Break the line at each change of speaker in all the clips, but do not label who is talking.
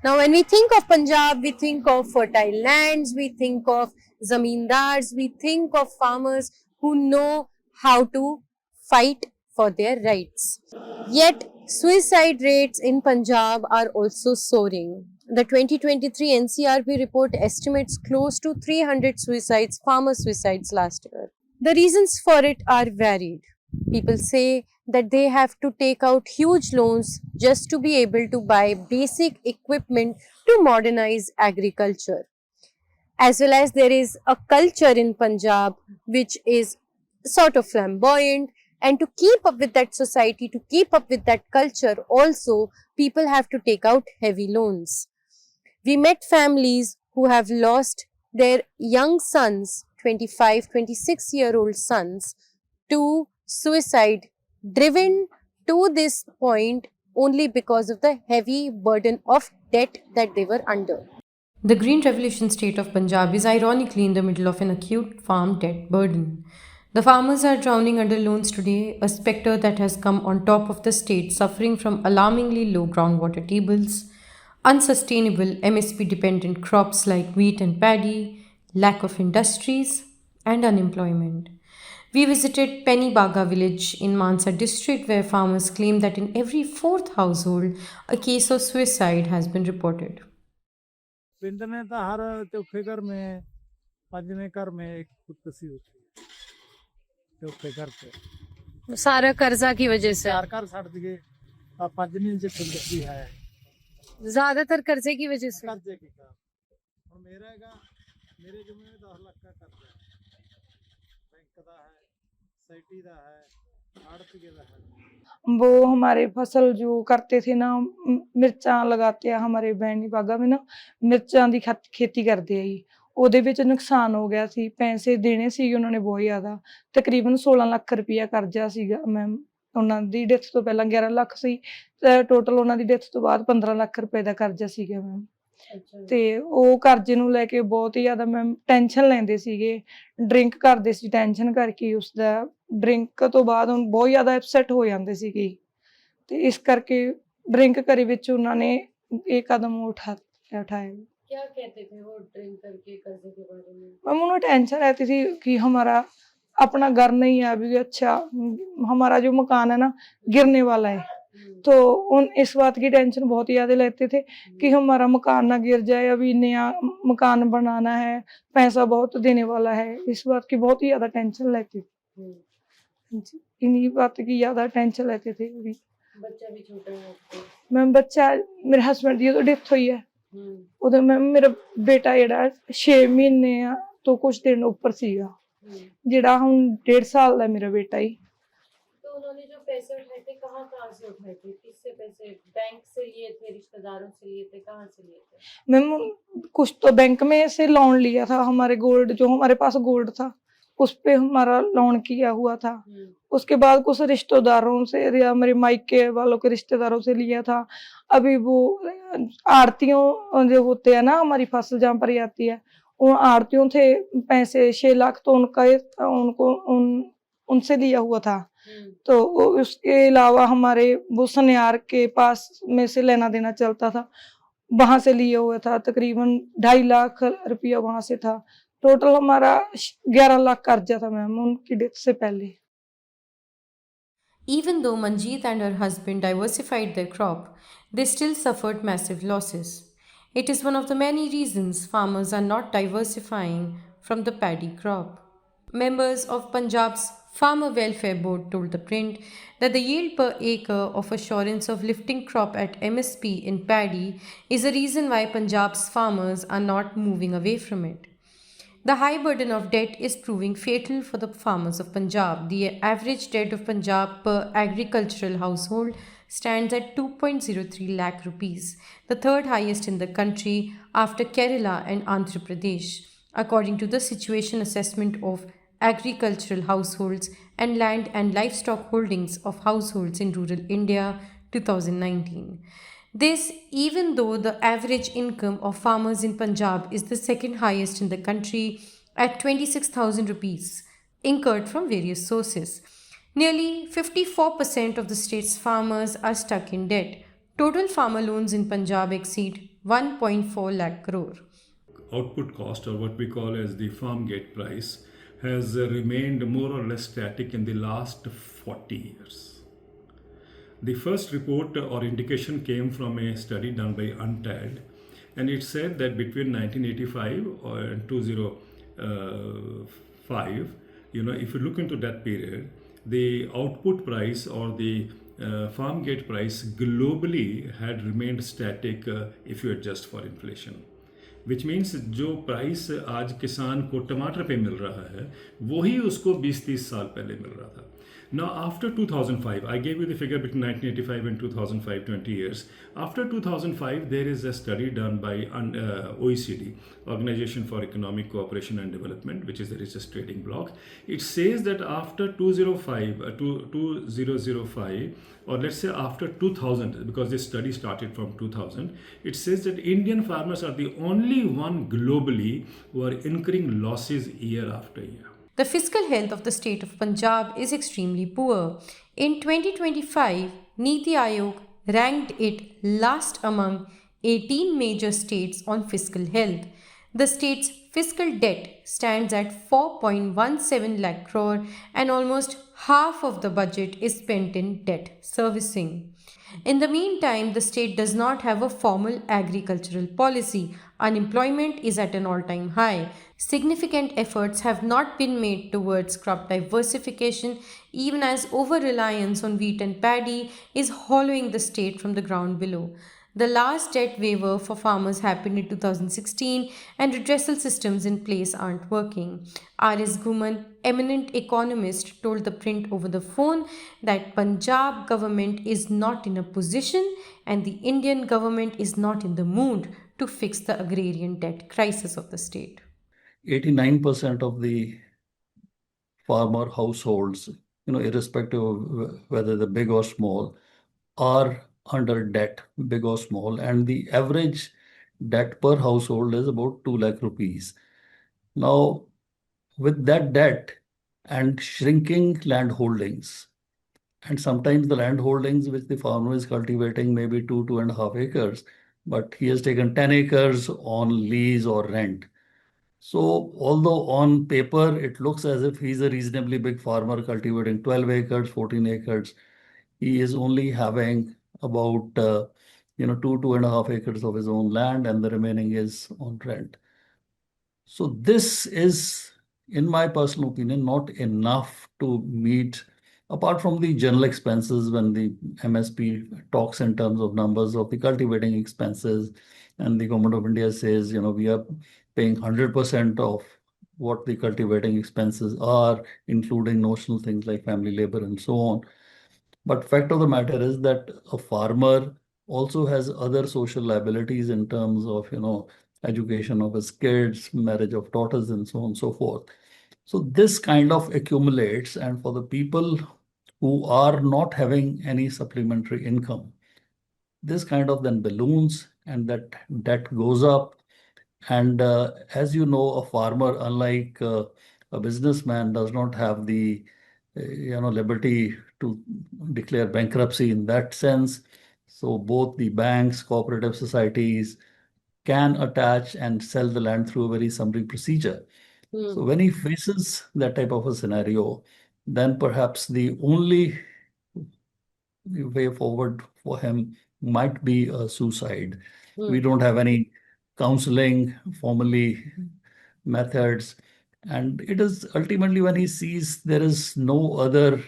Now, when we think of Punjab, we think of fertile lands, we think of zamindars, we think of farmers who know how to fight for their rights. Yet, suicide rates in Punjab are also soaring. The 2023 NCRB report estimates close to 300 suicides, farmer suicides last year. The reasons for it are varied. People say that they have to take out huge loans just to be able to buy basic equipment to modernize agriculture. As well as there is a culture in Punjab which is sort of flamboyant, and to keep up with that society, to keep up with that culture, also people have to take out heavy loans. We met families who have lost their young sons, 25, 26-year-old sons, to suicide, driven to this point only because of the heavy burden of debt that they were under.
The Green Revolution state of Punjab is ironically in the middle of an acute farm debt burden. The farmers are drowning under loans today, a spectre that has come on top of the state, suffering from alarmingly low groundwater tables, unsustainable MSP dependent crops like wheat and paddy, lack of industries, and unemployment. We visited Penny Baga village in Mansa district where farmers claim that in every fourth household, a case of suicide has been reported.
पिंड में तो हर चौथे घर में पंजवें घर में एक खुदकुशी होती है चौथे घर पे
सारा कर्जा की वजह से,
चार घर छड़ दिए और पंजवीं जो खुदकुशी है
ज्यादातर कर्जे की वजह से।
कर्जे की का और मेरे जुम्मे में 10 लाख का कर्जा है बैंक का है सोसाइटी का है आड़ती का है।
वो हमारे फसल जो करते थे ना मिर्चा लगाते हैं हमारे बैंडी बागा में ना ਮਿਰਚਾਂ ਦੀ खेती करते हैं जी ਉਹਦੇ ਵਿੱਚ ਨੁਕਸਾਨ ਹੋ ਗਿਆ ਸੀ ਪੈਸੇ ਦੇਣੇ ਸੀ ਉਹਨਾਂ ਨੇ ਬਹੁਤ ਜ਼ਿਆਦਾ ਤਕਰੀਬਨ 16 ਲੱਖ ਰੁਪਇਆ ਕਰਜ਼ਾ ਸੀਗਾ ਮੈਮ ਉਹਨਾਂ ਦੀ ਡੈਥ ਤੋਂ ਪਹਿਲਾਂ 11 ਲੱਖ ਸੀ ਤੇ ਟੋਟਲ ਉਹਨਾਂ ਦੀ ਡੈਥ ਤੋਂ ਬਾਅਦ 15 ਲੱਖ ਰੁਪਏ ਦਾ ਕਰਜ਼ਾ ਸੀਗਾ ਮੈਮ ਤੇ ਉਹ ਕਰਜ਼ੇ ਨੂੰ ਲੈ ਕੇ ਬਹੁਤ ਹੀ ਜ਼ਿਆਦਾ ਮੈਮ ਟੈਨਸ਼ਨ ਲੈਂਦੇ ਸੀਗੇ ਡਰਿੰਕ ਕਰਦੇ ਸੀ ਟੈਨਸ਼ਨ ਕਰਕੇ ਉਸਦਾ ਡਰਿੰਕ ਤੋਂ ਬਾਅਦ ਉਹ ਬਹੁਤ ਜ਼ਿਆਦਾ ਅਪਸੈਟ ਹੋ ਜਾਂਦੇ ਸੀਗੇ ਤੇ ਇਸ ਕਰਕੇ ਡਰਿੰਕ ਕਰੀ ਵਿੱਚ ਉਹਨਾਂ ਨੇ ਇਹ ਕਦਮ उठाया।
क्या कहते थे वो ड्रिंक करके कर्जे के बारे में?
मैम उन्हें टेंशन रहती थी कि हमारा अपना घर नहीं है अभी अच्छा हमारा जो मकान है ना गिरने वाला है तो उन इस बात की टेंशन बहुत ही ज्यादा लेते थे कि हमारा मकान ना गिर जाए अभी नया मकान बनाना है पैसा बहुत देने वाला है इस बात की बहुत ही ज्यादा टेंशन लेते थे इन्हीं बात की ज्यादा टेंशन लेते थे अभी।
बच्चा भी छोटा है
मैम बच्चा मेरे हस्बैंड की तो डेथ हुई है उधर मैम मेरा बेटा ਜਿਹੜਾ 6 ਮਹੀਨੇ ਤੋਂ ਕੁਝ ਦਿਨ ਉੱਪਰ ਸੀਗਾ ਜਿਹੜਾ ਹੁਣ 1.5 साल ਦਾ ਮੇਰਾ बेटा ही।
तो उन्होंने जो पैसे उठाए थे कहाँ से उठाए थे, किससे पैसे, बैंक से लिए थे, रिश्तेदारों से लिए थे, कहाँ से लिए थे?
मैम कुछ तो बैंक में से लोन लिया था हमारे गोल्ड जो हमारे पास गोल्ड था उस पे हमारा लोन किया हुआ था उसके बाद कुछ रिश्तेदारों से या मेरे मायके वालों के रिश्तेदारों से लिया था। अभी वो आड़तियों जो होते हैं ना हमारी फसल जहाँ पर आती है उन आड़तियों थे पैसे 6 लाख तो उनसे लिया हुआ था तो उसके अलावा हमारे वो सनियार के पास में से लेना देना चलता था वहां से लिया हुआ था तकरीबन 2.5 लाख रुपया वहां से था टोटल हमारा 11 लाख कर्जा था मैम उनकी डेथ से पहले।
Even though Manjeet and her husband diversified their crop, they still suffered massive losses. It is one of the many reasons farmers are not diversifying from the paddy crop. Members of Punjab's Farmer Welfare Board told ThePrint that the yield per acre of assurance of lifting crop at MSP in paddy is a reason why Punjab's farmers are not moving away from it. The high burden of debt is proving fatal for the farmers of Punjab. The average debt of Punjab per agricultural household stands at 2.03 lakh rupees, the third highest in the country after Kerala and Andhra Pradesh, according to the situation assessment of agricultural households and land and livestock holdings of households in rural India 2019. This, even though the average income of farmers in Punjab is the second highest in the country at 26,000 rupees, incurred from various sources. Nearly 54% of the state's farmers are stuck in debt. Total farmer loans in Punjab exceed 1.4 lakh crore.
Output cost, or what we call as the farm gate price, has remained more or less static in the last 40 years. The first report or indication came from a study done by UNTAD, and it said that between 1985 and 2005, if you look into that period, the output price or the farm gate price globally had remained static if you adjust for inflation. Which means जो price आज किसान को टमाटर पे मिल रहा है वही उसको 20-30 साल पहले मिल रहा था. Now after 2005, I gave you the figure between 1985 and 2005, 20 years. After 2005, there is a study done by OECD, Organization for Economic Cooperation and Development, which is the richest trading bloc. It says that after 2005, or let's say after 2000, because this study started from 2000, it says that Indian farmers are the only one globally who are incurring losses year after year.
The fiscal health of the state of Punjab is extremely poor. In 2025, Niti Aayog ranked it last among 18 major states on fiscal health. The state's fiscal debt stands at 4.17 lakh crore, and almost half of the budget is spent in debt servicing. In the meantime, the state does not have a formal agricultural policy. Unemployment is at an all-time high. Significant efforts have not been made towards crop diversification, even as over-reliance on wheat and paddy is hollowing the state from the ground below. The last debt waiver for farmers happened in 2016, and redressal systems in place aren't working. R.S. Guman, eminent economist, told ThePrint over the phone that Punjab government is not in a position and the Indian government is not in the mood to fix the agrarian debt crisis of the state.
89% of the farmer households, irrespective of whether they're big or small, are under debt, big or small, and the average debt per household is about 2 lakh rupees. Now, with that debt and shrinking land holdings, and sometimes the land holdings which the farmer is cultivating may be 2.5 acres, but he has taken 10 acres on lease or rent. So, although on paper it looks as if he's a reasonably big farmer cultivating 12 acres, 14 acres, he is only having about 2.5 acres of his own land, and the remaining is on rent. So this is, in my personal opinion, not enough to meet, apart from the general expenses when the MSP talks in terms of numbers of the cultivating expenses, and the government of India says, we are paying 100% of what the cultivating expenses are, including notional things like family labor and so on. But fact of the matter is that a farmer also has other social liabilities in terms of, education of his kids, marriage of daughters, and so on and so forth. So this kind of accumulates, and for the people who are not having any supplementary income, this kind of then balloons, and that debt goes up. And as you know, a farmer, unlike a businessman, does not have the liberty to declare bankruptcy in that sense. So both the banks, cooperative societies can attach and sell the land through a very summary procedure. So when he faces that type of a scenario, then perhaps the only way forward for him might be a suicide. We don't have any counseling, formally methods. And it is ultimately when he sees there is no other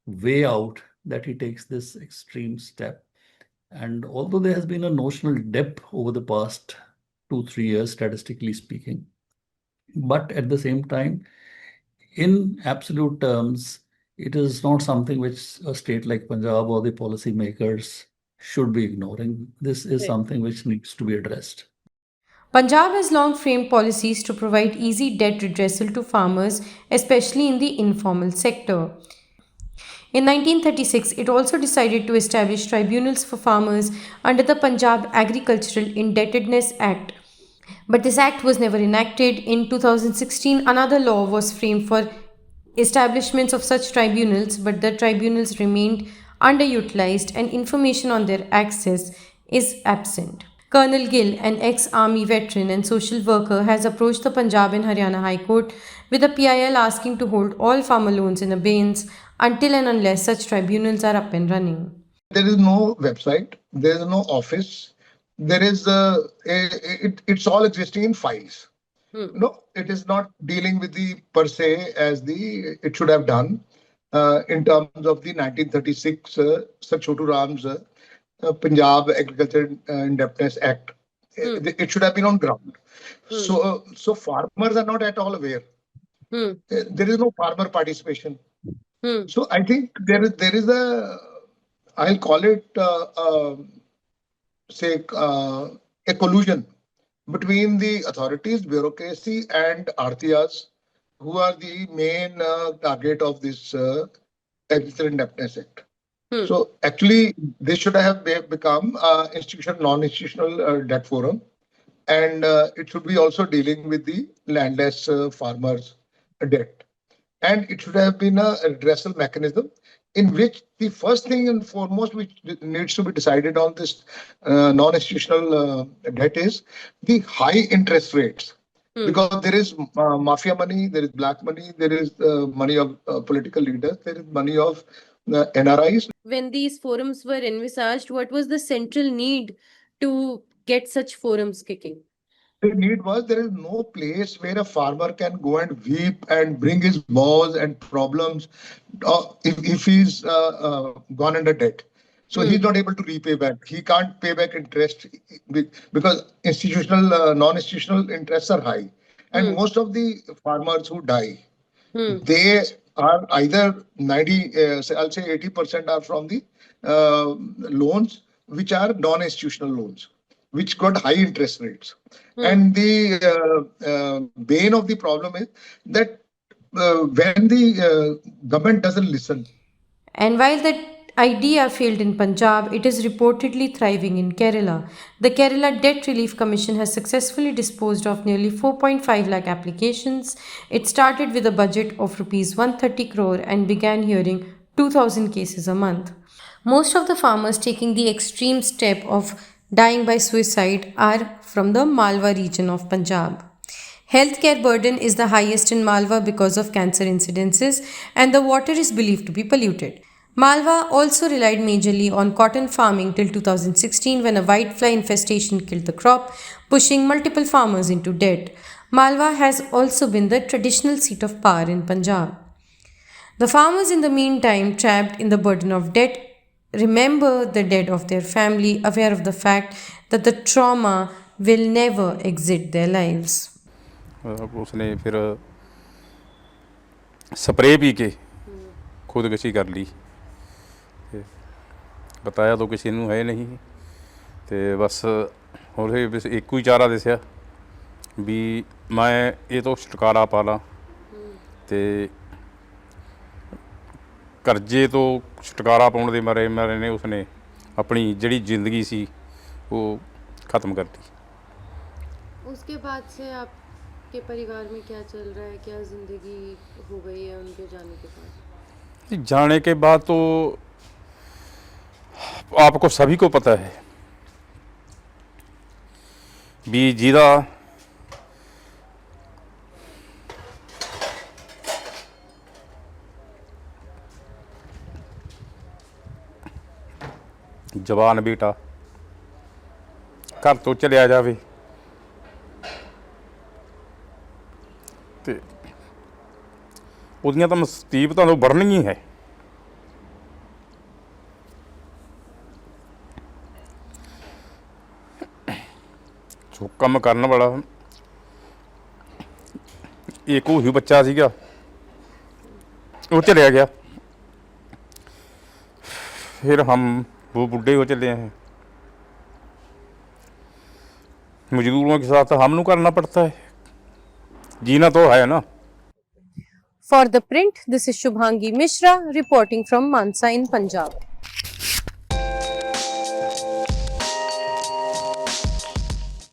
way out that he takes this extreme step. And although there has been a notional dip over the past 2-3 years, statistically speaking, but at the same time, in absolute terms, it is not something which a state like Punjab or the policymakers should be ignoring. This is something which needs to be addressed.
Punjab has long framed policies to provide easy debt redressal to farmers, especially in the informal sector. In 1936, it also decided to establish tribunals for farmers under the Punjab Agricultural Indebtedness Act. But this act was never enacted. In 2016, another law was framed for establishments of such tribunals, but the tribunals remained underutilized and information on their access is absent. Colonel Gill, an ex-army veteran and social worker, has approached the Punjab and Haryana High Court with a PIL asking to hold all farmer loans in abeyance until and unless such tribunals are up and running.
There is no website, there is no office, there is it's all existing in files. No, it is not dealing with the per se as the it should have done in terms of the 1936 Sir Chotu Ram's Punjab Agriculture Indebtedness Act. It should have been on ground. So farmers are not at all aware. There is no farmer participation. So I think there is a, I'll call it a collusion between the authorities, bureaucracy, and Artiyas, who are the main target of this Agriculture Indebtedness Act. So actually, this should have become non-institutional debt forum, and it should be also dealing with the landless farmers' debt. And it should have been a redressal mechanism in which the first thing and foremost which needs to be decided on this non-institutional debt is the high interest rates. Because there is mafia money, there is black money, there is money of political leaders, there is money of NRIs.
When these forums were envisaged, what was the central need to get such forums kicking?
The need was there is no place where a farmer can go and weep and bring his woes and problems if he's gone under debt. So he's not able to repay back. He can't pay back interest because institutional, non-institutional interests are high. And most of the farmers who die, they are either 90, I'll say 80% are from the loans which are non-institutional loans, which got high interest rates. And the bane of the problem is that when the government doesn't listen.
And while that idea failed in Punjab, it is reportedly thriving in Kerala. The Kerala Debt Relief Commission has successfully disposed of nearly 4.5 lakh applications. It started with a budget of Rs 130 crore and began hearing 2,000 cases a month. Most of the farmers taking the extreme step of dying by suicide are from the Malwa region of Punjab. Healthcare burden is the highest in Malwa because of cancer incidences, and the water is believed to be polluted. Malwa also relied majorly on cotton farming till 2016 when a whitefly infestation killed the crop, pushing multiple farmers into debt. Malwa has also been the traditional seat of power in Punjab. The farmers in the meantime, trapped in the burden of debt, remember the dead of their family, aware of the fact that the trauma will never exit their lives.
उसने फिर spray P के खुदकुशी कर ली ते बताया तो किसी ਨੂੰ है नहीं ਤੇ ਬਸ ਉਹਦੇ ਬਸ ਇੱਕੋ ਹੀ ਚਾਰਾ ਦਿਸਿਆ ਵੀ ਮੈਂ ਇਹ ਤੋਂ ਛੁਟਕਾਰਾ ਪਾ ਲਾਂ ਤੇ ਕਰਜ਼ੇ ਤੋਂ ਛੁਟਕਾਰਾ ਪਾਉਣ ਦੇ ਮਾਰੇ ਨੇ ਉਸਨੇ ਆਪਣੀ ਜਿਹੜੀ ਜ਼ਿੰਦਗੀ ਸੀ ਉਹ ख़त्म कर दी।
उसके बाद से आपके परिवार में क्या चल रहा है, क्या जिंदगी हो गई है उनके जाने के बाद?
जाने के बाद तो आपको सभी को पता है भी जिदा जवान बेटा घर तो चलिया जाए तो ਉਹਦੀਆਂ ਤਾਂ ਮੁਸੀਬਤਾਂ ਤੋਂ बढ़नी ही है। जो ਕੰਮ ਕਰਨ ਵਾਲਾ एक ही बच्चा ਸੀਗਾ वो चलिया गया, फिर हम वो बुढ़े हो चले हैं। मजदूरों के साथ हम लोग करना पड़ता है, जीना तो है ना।
For the print, this is Shubhangi Misra reporting from Mansa in Punjab.